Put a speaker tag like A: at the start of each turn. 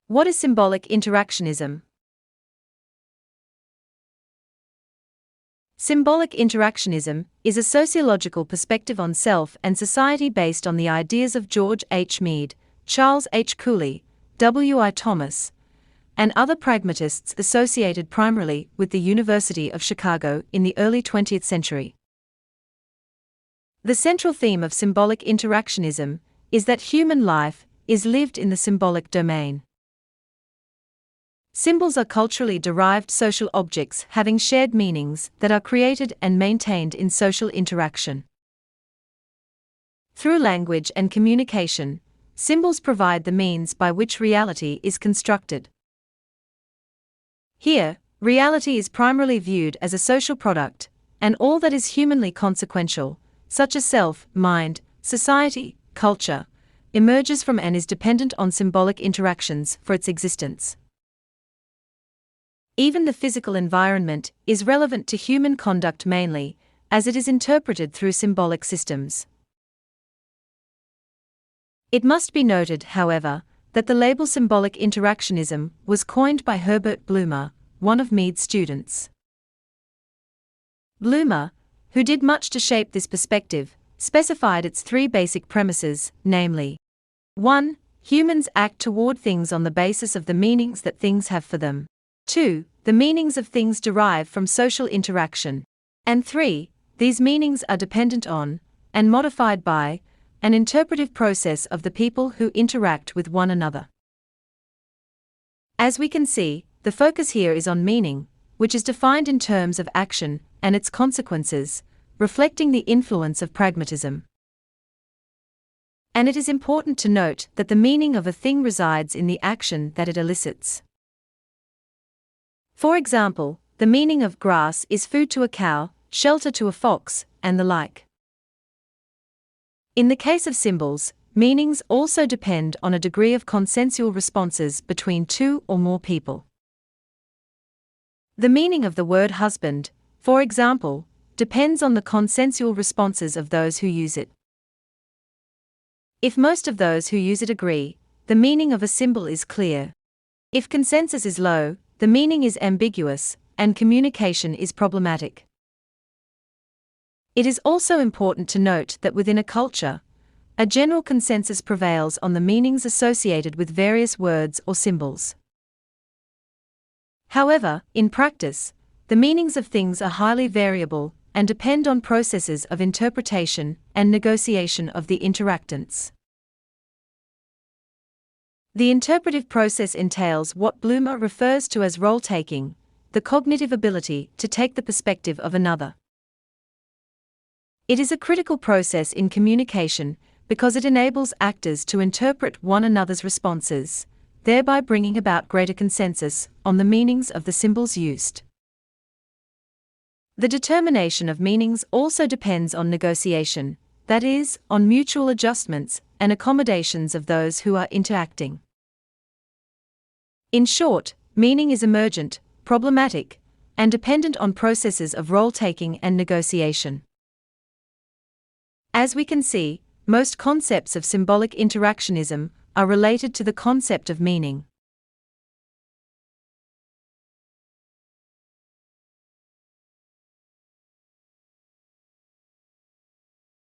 A: What is symbolic interactionism? Symbolic interactionism is a sociological perspective on self and society based on the ideas of George H. Mead, Charles H. Cooley, W. I. Thomas, and other pragmatists associated primarily with the University of Chicago in the early 20th century. The central theme of symbolic interactionism is that human life is lived in the symbolic domain. Symbols are culturally derived social objects having shared meanings that are created and maintained in social interaction. Through language and communication, symbols provide the means by which reality is constructed. Here, reality is primarily viewed as a social product, and all that is humanly consequential, such as self, mind, society, culture, emerges from and is dependent on symbolic interactions for its existence. Even the physical environment is relevant to human conduct mainly, as it is interpreted through symbolic systems. It must be noted, however, that the label symbolic interactionism was coined by Herbert Blumer, one of Mead's students. Blumer, who did much to shape this perspective, specified its three basic premises, namely: 1. Humans act toward things on the basis of the meanings that things have for them. 2. The meanings of things derive from social interaction. And 3. These meanings are dependent on, and modified by, an interpretive process of the people who interact with one another. As we can see, the focus here is on meaning, which is defined in terms of action and its consequences, reflecting the influence of pragmatism. And it is important to note that the meaning of a thing resides in the action that it elicits. For example, the meaning of grass is food to a cow, shelter to a fox, and the like. In the case of symbols, meanings also depend on a degree of consensual responses between two or more people. The meaning of the word husband, for example, depends on the consensual responses of those who use it. If most of those who use it agree, the meaning of a symbol is clear. If consensus is low, the meaning is ambiguous, and communication is problematic. It is also important to note that within a culture, a general consensus prevails on the meanings associated with various words or symbols. However, in practice, the meanings of things are highly variable and depend on processes of interpretation and negotiation of the interactants. The interpretive process entails what Blumer refers to as role-taking, the cognitive ability to take the perspective of another. It is a critical process in communication because it enables actors to interpret one another's responses, thereby bringing about greater consensus on the meanings of the symbols used. The determination of meanings also depends on negotiation, that is, on mutual adjustments and accommodations of those who are interacting. In short, meaning is emergent, problematic, and dependent on processes of role-taking and negotiation. As we can see, most concepts of symbolic interactionism are related to the concept of meaning.